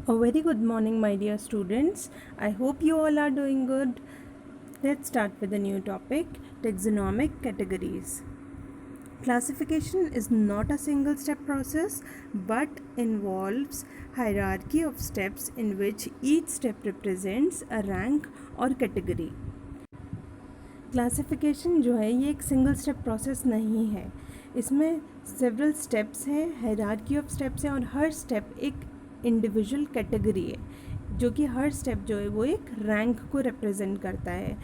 A very good morning, my dear students. I hope you all are doing good. Let's start with a new topic, taxonomic categories. Classification is not a single step process but involves hierarchy of steps in which each step represents a rank or category. Classification जो है ये एक single step process नहीं है, इसमें several steps हैं, hierarchy of steps हैं और हर स्टेप एक इंडिविजुअल कैटेगरी है जो कि हर स्टेप जो है वो एक रैंक को रिप्रेजेंट करता है.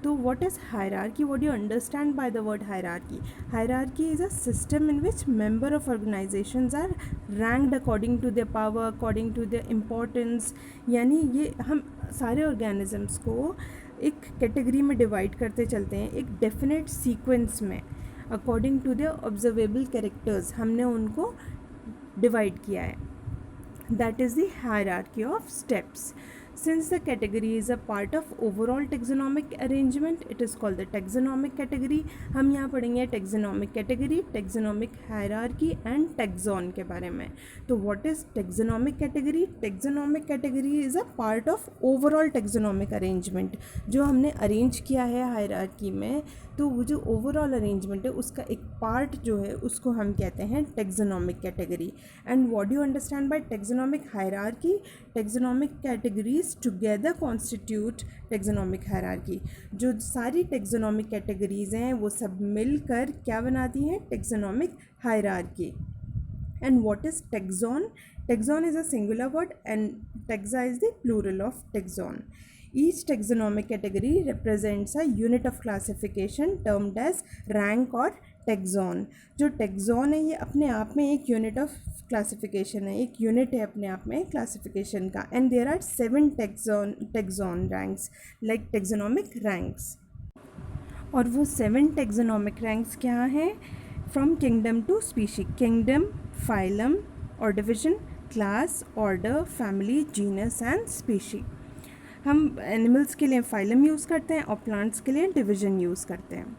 तो what is hierarchy? What do you understand by the word hierarchy? Hierarchy is a system in which member of organisations are ranked according to their power, according to their importance. यानी ये हम सारे organisms को एक category में divide करते चलते हैं, एक डेफिनेट सीक्वेंस में according to the observable characters हमने उनको डिवाइड किया है. That is the hierarchy of steps. Since the category is a part of overall taxonomic arrangement, it is called the taxonomic category. हम यहाँ पढ़ेंगे taxonomic category, taxonomic hierarchy and taxon के बारे में. तो what is taxonomic category? Taxonomic category is a part of overall taxonomic arrangement. जो हमने arrange किया है hierarchy में, तो वो जो overall arrangement है उसका एक part जो है उसको हम कहते हैं taxonomic category. And what do you understand by taxonomic hierarchy? Taxonomic categories together constitute taxonomic hierarchy. जो सारी taxonomic categories हैं वो सब मिलकर क्या बनाती हैं? Taxonomic hierarchy. And what is taxon? Taxon is a singular word and taxa is the plural of taxon. Each taxonomic category represents a unit of classification termed as rank or taxon. जो taxon है ये अपने आप में एक unit of classification है, एक unit है अपने आप में classification का. And there are 7 taxon ranks like taxonomic ranks. और वो 7 taxonomic ranks क्या हैं? From kingdom to species. Kingdom, phylum or division, class, order, family, genus and species. हम एनिमल्स के लिए फाइलम यूज़ करते हैं और प्लांट्स के लिए डिवीज़न यूज़ करते हैं.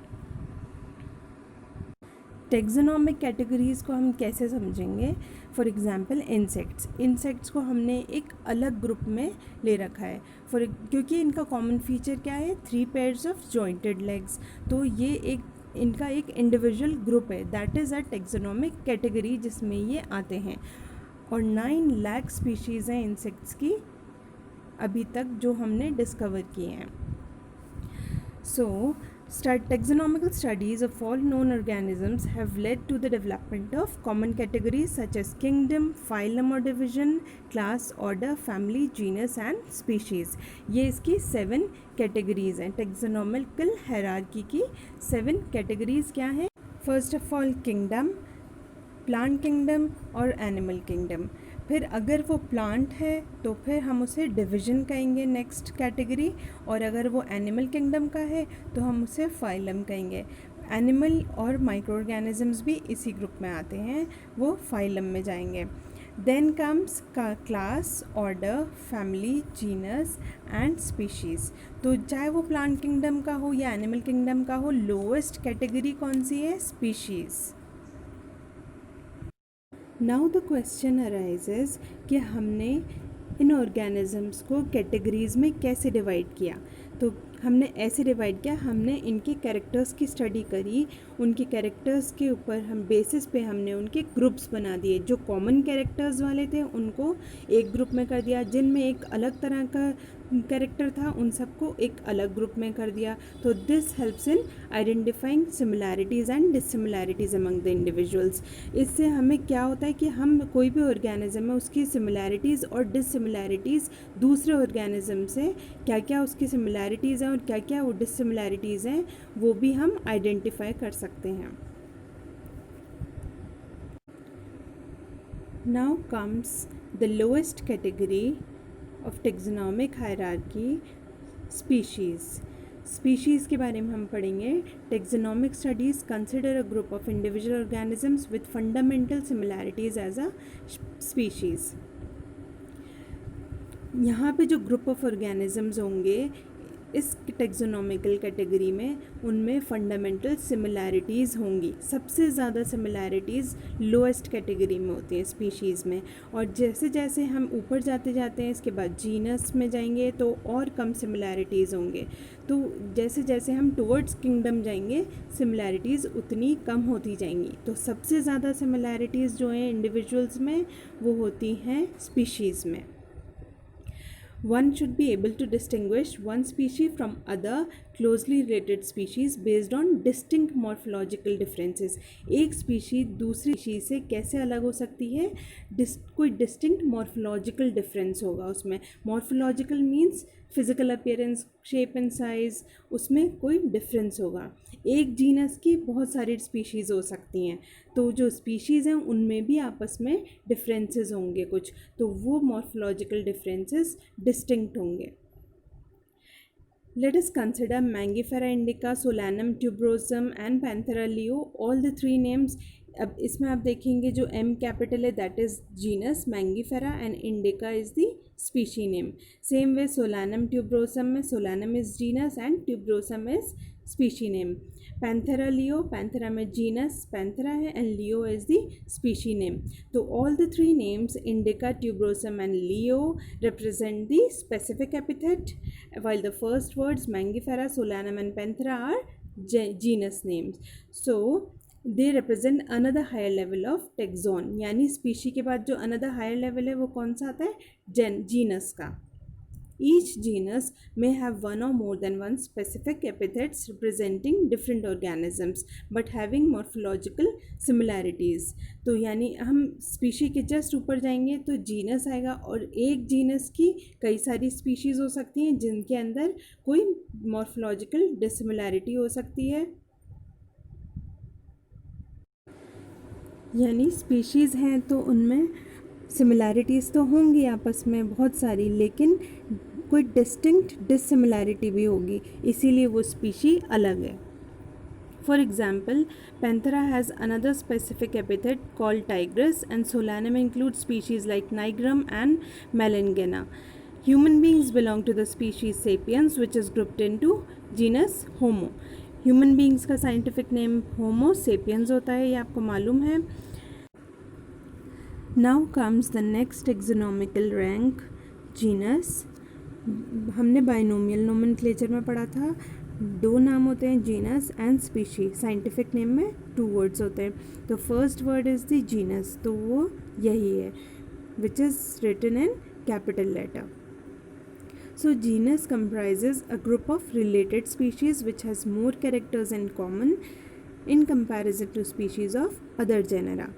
टेक्सोनॉमिक कैटेगरीज़ को हम कैसे समझेंगे? फॉर एग्जांपल इंसेक्ट्स को हमने एक अलग ग्रुप में ले रखा है क्योंकि इनका कॉमन फीचर क्या है? 3 पेयर्स ऑफ जॉइंटेड लेग्स. तो ये इनका एक इंडिविजुअल ग्रुप है, that is a taxonomic category जिसमें ये आते हैं. और 9 लाख स्पीशीज़ हैं इंसेक्ट्स की अभी तक जो हमने डिस्कवर किए हैं. सो taxonomical studies of all known organisms have led to the development of common categories such as kingdom, phylum or division, class, order, family, genus and species. ये इसकी 7 categories हैं. taxonomical hierarchy की 7 categories क्या हैं? First of all kingdom, plant kingdom और animal kingdom. फिर अगर वो प्लांट है तो फिर हम उसे डिवीज़न कहेंगे नेक्स्ट कैटेगरी, और अगर वो एनिमल किंगडम का है तो हम उसे फाइलम कहेंगे. एनिमल और माइक्रो ऑर्गेनिजम्स भी इसी ग्रुप में आते हैं, वो फाइलम में जाएंगे. देन कम्स का class, order, family, genus and species. तो चाहे वो प्लांट किंगडम का हो या एनिमल किंगडम का हो, लोएस्ट कैटेगरी कौन सी है? Species. Now the question arises कि हमने इन ऑर्गेनिजम्स को कैटेगरीज़ में कैसे डिवाइड किया. तो हमने ऐसे डिवाइड किया, हमने इनके कैरेक्टर्स की स्टडी करी, उनके कैरेक्टर्स के ऊपर हम बेसिस पे हमने उनके ग्रुप्स बना दिए. जो कॉमन कैरेक्टर्स वाले थे उनको एक ग्रुप में कर दिया, जिनमें एक अलग तरह का कैरेक्टर था उन सबको एक अलग ग्रुप में कर दिया. तो this helps in identifying similarities and dissimilarities among the individuals. इससे हमें क्या होता है कि हम कोई भी ऑर्गेनिज्म है उसकी सिमिलैरिटीज़ और डिससिमिलैरिटीज़ दूसरे ऑर्गेनिज्म से क्या क्या उसकी सिमिलैरिटीज़ हैं और क्या क्या वो डिससिमिलैरिटीज़ हैं वो भी हम आइडेंटिफाई कर सकते हैं. Now comes the lowest category of taxonomic hierarchy, species के बारे में हम पढ़ेंगे. taxonomic studies consider a group of individual organisms with fundamental similarities as a species. यहाँ पे जो ग्रुप ऑफ ऑर्गेनिजम्स होंगे इस टेक्सोनॉमिकल कैटेगरी में उनमें फंडामेंटल सिमिलैरिटीज़ होंगी। सबसे ज़्यादा सिमिलैरिटीज़ लोएस्ट कैटेगरी में होती हैं स्पीशीज़ में, और जैसे जैसे हम ऊपर जाते जाते हैं इसके बाद जीनस में जाएंगे तो और कम सिमिलैरिटीज़ होंगे। तो जैसे जैसे हम टुवर्ड्स किंगडम जाएंगे सिमिलैरिटीज़ उतनी कम होती जाएंगी। तो सबसे ज़्यादा सिमिलैरिटीज़ जो हैं इंडिविजुअल्स में वो होती हैं स्पीशीज़ में। One should be able to distinguish one species from other closely related species based on distinct morphological differences. एक species दूसरी species से कैसे अलग हो सकती है? कोई distinct morphological difference होगा उसमें। morphological means physical appearance, shape and size, उसमें कोई डिफरेंस होगा। एक जीनस की बहुत सारी स्पीशीज़ हो सकती हैं, तो जो स्पीशीज़ हैं उनमें भी आपस में डिफरेंसेस होंगे कुछ, तो वो मॉर्फोलॉजिकल डिफरेंसेस डिस्टिंक्ट होंगे। Let us consider Mangifera indica, Solanum tuberosum and Panthera leo, all the three names। अब इसमें आप देखेंगे जो M कैपिटल है that is genus Mangifera and indica is the species name. Same way Solanum tuberosum में Solanum is genus and tuberosum is species name. Panthera leo, Panthera में genus Panthera है and leo is the species name. तो all the three names indica, tuberosum and leo represent the specific epithet, while the first words Mangifera, Solanum and Panthera are genus names. So they represent another higher level of taxon, यानी species के बाद जो another higher level है वो कौन सा आता है? जीनस का। Each genus may have one or more than one specific epithets representing different organisms but having morphological similarities। तो यानी हम स्पीशी के जस्ट ऊपर जाएंगे तो जीनस आएगा, और एक जीनस की कई सारी स्पीशीज़ हो सकती हैं जिनके अंदर कोई मॉर्फोलॉजिकल डिसिमिलैरिटी हो सकती है। यानी स्पीशीज़ हैं तो उनमें सिमिलैरिटीज़ तो होंगी आपस में बहुत सारी, लेकिन कोई डिस्टिंक्ट डिसिमिलैरिटी भी होगी, इसीलिए वो स्पीशी अलग है। For example, Panthera has another specific epithet called tigris and Solanum include species like nigrum and melongena. Human beings belong to the species sapiens which is grouped into genus Homo. Human beings का scientific name Homo sapiens होता है, ये आपको मालूम है। Now comes the next taxonomical rank, genus. हमने binomial nomenclature में पढ़ा था, दो नाम होते हैं genus and species. Scientific name में 2 वर्ड्स होते हैं। तो first word is the genus, तो वो यही है which is written in capital letter. So genus comprises a group of related species which has more characters in common in comparison to species of other genera.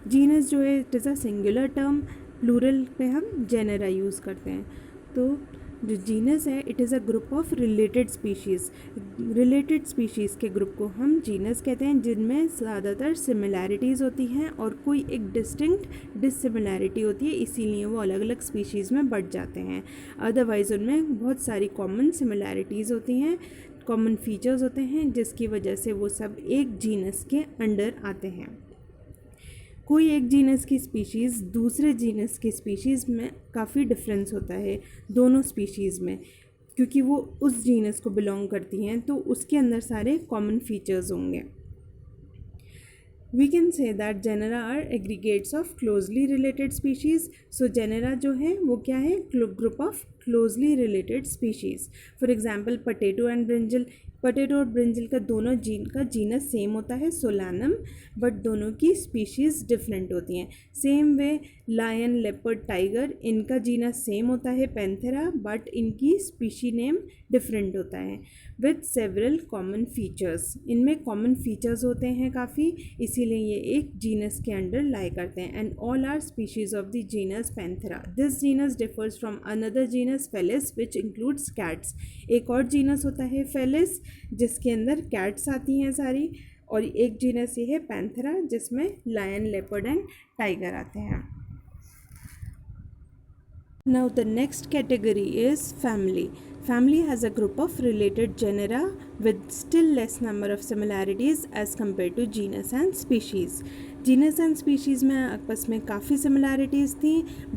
Genus जो है it is a singular term, plural पे हम genera use करते हैं। तो जो genus है it is a group of related species. Related species के ग्रुप को हम जीनस कहते हैं जिनमें ज़्यादातर सिमिलैरिटीज़ होती हैं और कोई एक डिस्टिंक्ट डिससिमिलैरिटी होती है, इसीलिए वो अलग अलग स्पीशीज़ में बढ़ जाते हैं। अदरवाइज़ उनमें बहुत सारी कॉमन सिमिलैरिटीज़ होती हैं, कॉमन फीचर्स होते हैं जिसकी वजह से वो सब एक जीनस के अंडर आते हैं। कोई एक जीनस की स्पीशीज़ दूसरे जीनस की स्पीशीज़ में काफ़ी डिफरेंस होता है दोनों स्पीशीज़ में, क्योंकि वो उस जीनस को बिलोंग करती हैं तो उसके अंदर सारे कॉमन फीचर्स होंगे। We can say that genera are aggregates of closely related species. So genera जो है वो क्या है? Group of closely related species. For example potato and brinjal. Potato और ब्रिंजल का दोनों जीनस सेम होता है सोलानम, बट दोनों की स्पीशीज़ डिफरेंट होती हैं। Same way lion, leopard, tiger, इनका जीनस सेम होता है पैंथेरा, बट इनकी स्पीशी नेम डिफरेंट होता है विद सेवरल कॉमन फीचर्स। इनमें कॉमन फीचर्स होते हैं काफ़ी, इसीलिए ये एक जीनस के अंडर लाई करते हैं। And all are species of the genus Panthera. This genus differs from another genus Felis which includes cats. एक और जीनस होता है फेलिस जिसके अंदर कैट्स आती हैं सारी, और एक जीनस ये है पैंथेरा जिसमें लायन, लेपर्ड एंड टाइगर आते हैं। Now the next category is family. Family has a group of related genera with still less number of similarities as compared to genus and species. Genus and species में आपस में काफ़ी similarities थी,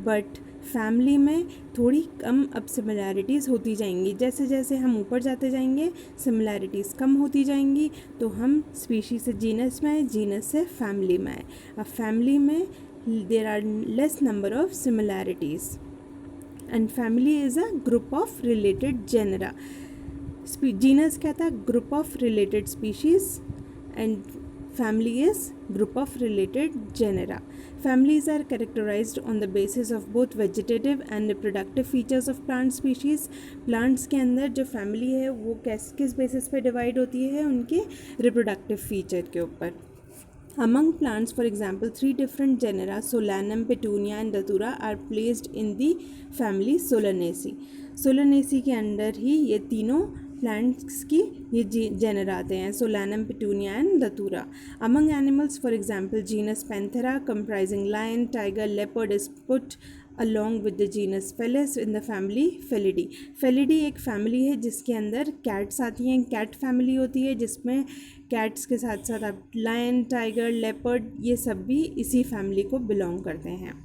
but family में थोड़ी कम अब similarities होती जाएंगी, जैसे जैसे हम ऊपर जाते जाएंगे सिमिलैरिटीज़ कम होती जाएंगी, तो हम स्पीशीज से जीनस में आए, जीनस से फैमिली में आए। अब फैमिली में there are less number of similarities and family is a group of related genera. Genus क्या था? Group of related species and family is group of related genera. Families are characterized on the basis of both vegetative and reproductive features of plant species. Plants के अंदर जो family है वो किस basis पे divide होती है? उनके reproductive feature के ऊपर। Among plants, for example, 3 different genera, Solanum, Petunia and Datura, are placed in the family Solanaceae. Solanaceae के अंदर ही ये तीनों प्लांट्स की ये जेनर आते हैं, Solanum, Petunia and Datura. Among animals, for example genus Panthera comprising lion, tiger, leopard is put along with the genus Felis in the family Felidae. Felidae एक family है जिसके अंदर कैट्स आती हैं, कैट फैमिली होती है जिसमें कैट्स के साथ साथ आप लायन, टाइगर, लेपर्ड ये सब भी इसी फैमिली को बिलोंग करते हैं।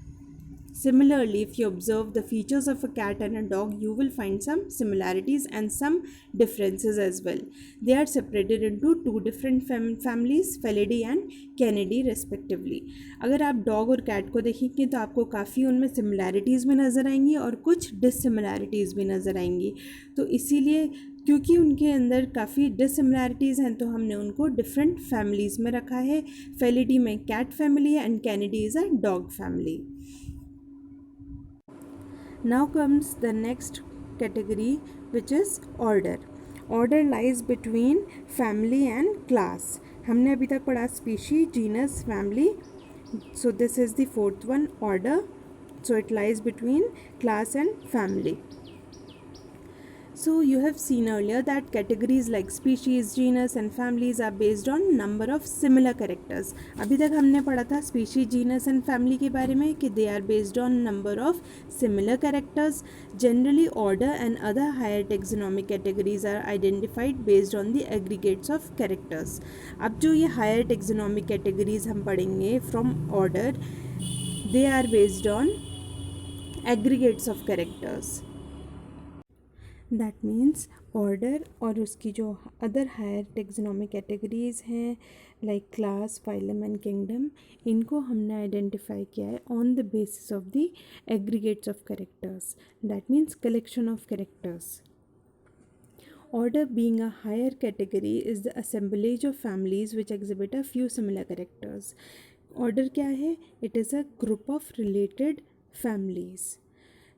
Similarly, if you observe the features of a cat and a dog, you will find some similarities and some differences as well. They are separated into two different families, Felidae and Canidae respectively. अगर आप dog और cat को देखेंगे तो आपको काफ़ी उनमें similarities भी नज़र आएंगी और कुछ डिससिमिलैरिटीज़ भी नज़र आएंगी। तो इसीलिए क्योंकि उनके अंदर काफ़ी डिससिमिलैरिटीज़ हैं तो हमने उनको डिफरेंट फैमिलीज़ में रखा है। फेलिडी में कैट फैमिली है and Canidae is a dog family. Now comes the next category, which is order. Order lies between family and class. हमने अभी तक पढ़ा species, genus, family. So this is the fourth one, order. So it lies between class and family. So you have seen earlier that categories like species, genus and families are based on number of similar characters. अभी तक हमने पढ़ा था species, genus and family के बारे में कि they are based on number of similar characters. Generally, order and other higher taxonomic categories are identified based on the aggregates of characters. अब जो ये higher taxonomic categories हम पढ़ेंगे from order, they are based on aggregates of characters. That means order और उसकी जो other higher taxonomic categories हैं like class, phylum and kingdom, इनको हमने आइडेंटिफाई किया है on the basis of the aggregates of characters, that means collection of characters. Order being a higher category is the assemblage of families which exhibit a few similar characters. Order क्या है? It is a group of related families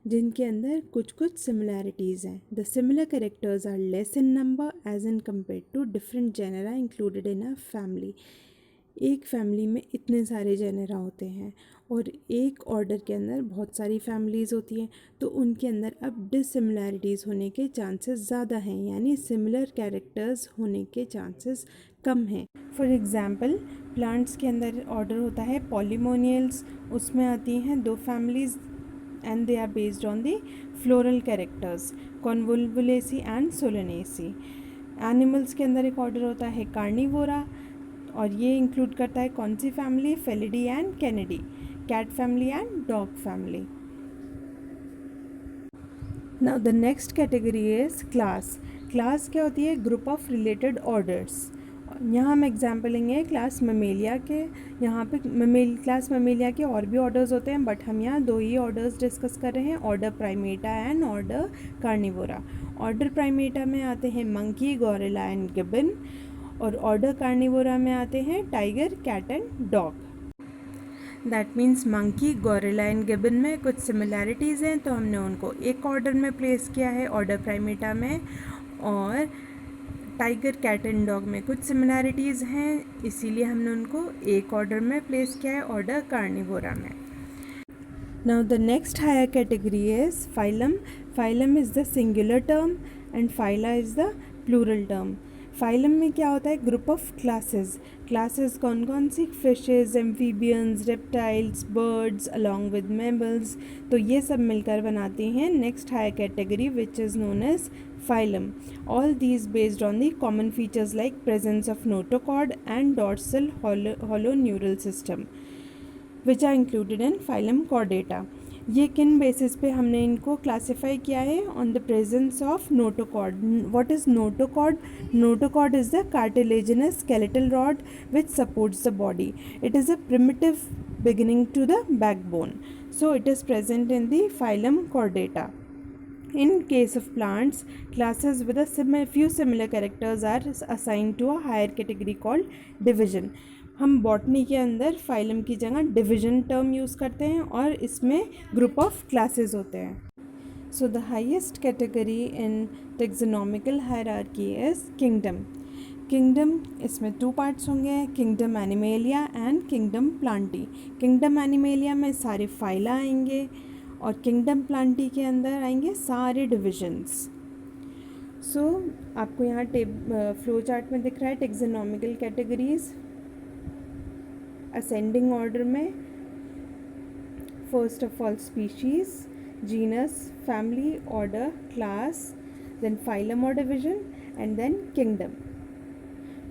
जिनके अंदर कुछ कुछ similarities हैं. The similar characters are less in number as in compare to different genera included in a family. एक family में इतने सारे जेनरा होते हैं और एक ऑर्डर के अंदर बहुत सारी फैमिलीज़ होती हैं, तो उनके अंदर अब डिससिमिलैरिटीज़ होने के चांसेस ज़्यादा हैं, यानी सिमिलर कैरेक्टर्स होने के चांसेस कम हैं. फॉर एग्ज़ाम्पल, प्लांट्स के अंदर ऑर्डर होता है पॉलीमोनियल्स, उसमें आती हैं 2 families and they are based on the floral characters, Convolvulaceae and Solanaceae. Animals के अंदर एक ऑर्डर होता है कार्निवोरा और ये इंक्लूड करता है कौन सी family? Felidae and Canidae, cat family and dog family. Now the next category is class. Class क्या होती है? Group of related orders. यहाँ हम एग्जाम्पल लेंगे क्लास ममेलिया के. यहाँ पे क्लास ममेलिया के और भी ऑर्डर्स होते हैं, बट हम यहाँ 2 ही ऑर्डर्स डिस्कस कर रहे हैं, order Primata and order Carnivora. Order Primata में आते हैं मंकी, गोरिल्ला एंड गिबन, और ऑर्डर कार्निवोरा में आते हैं tiger, cat and dog. That means monkey, gorilla and gibbon में कुछ सिमिलैरिटीज़ हैं तो हमने उनको एक ऑर्डर में प्लेस किया है ऑर्डर प्राइमेटा में, और टाइगर, कैट एंड डॉग में कुछ सिमिलैरिटीज़ हैं इसीलिए हमने उनको एक ऑर्डर में प्लेस किया है ऑर्डर कार्निवोरा में. Now the next higher category is phylum. Phylum is the singular term and phyla is the plural term. Phylum में क्या होता है? Group of classes. क्लासेस कौन कौन सी? Fishes, amphibians, reptiles, birds along with mammals. तो ये सब मिलकर बनाते हैं next higher category which is known as phylum. All these based on the common features like presence of notochord and dorsal hollow neural system, which are included in phylum Chordata. ये किन basis पे हमने इनको classify किया है? On the presence of notochord. What is notochord? Notochord is the cartilaginous skeletal rod which supports the body. It is a primitive beginning to the backbone. So it is present in the phylum Chordata. In case of plants, classes with a few similar characters are assigned to a higher category called division. हम botany के अंदर phylum की जगह division term use करते हैं और इसमें group of classes होते हैं. So the highest category in taxonomical hierarchy is kingdom. Kingdom, इसमें 2 पार्ट्स होंगे, kingdom animalia and kingdom Plantae. Kingdom animalia में सारे फाइला आएंगे और किंगडम प्लांटी के अंदर आएंगे सारे डिविजन्स. सो आपको यहाँ फ्लो चार्ट में दिख रहा है टेक्सोनॉमिकल कैटेगरीज असेंडिंग ऑर्डर में. First of all species, genus, family, order, class, then phylum और डिवीजन एंड देन किंगडम.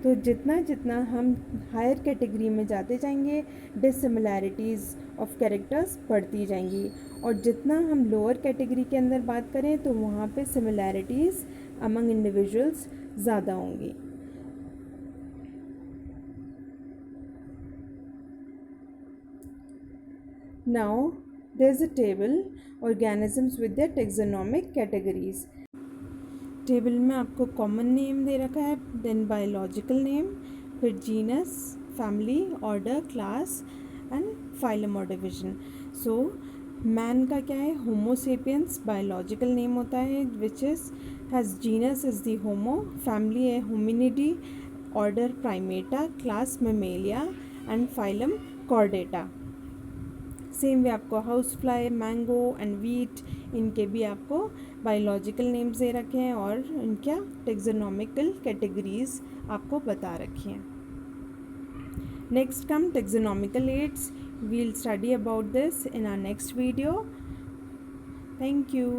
तो जितना जितना हम हायर कैटेगरी में जाते जाएंगे डिसिमिलैरिटीज़ ऑफ कैरेक्टर्स बढ़ती जाएंगी और जितना हम लोअर कैटेगरी के अंदर बात करें तो वहाँ पे सिमिलैरिटीज़ अमंग इंडिविजुअल्स ज़्यादा होंगी. Now there's a table organisms with their taxonomic categories. Table में आपको कॉमन नेम दे रखा है, देन बायोलॉजिकल नेम, फिर genus, family, order, class and phylum और डिवीजन. सो मैन का क्या है? होमो सेपियंस बायोलॉजिकल नेम होता है which is has genus is the Homo, family है Hominidae, order Primata, class Mammalia and phylum Chordata. Same way आपको house fly, mango and wheat, इनके भी आपको बायोलॉजिकल नेम्स दे रखे हैं और इनका टेक्सोनॉमिकल कैटेगरीज आपको बता रखी हैं. Next come taxonomical aids. We'll study about this in our next video. Thank you.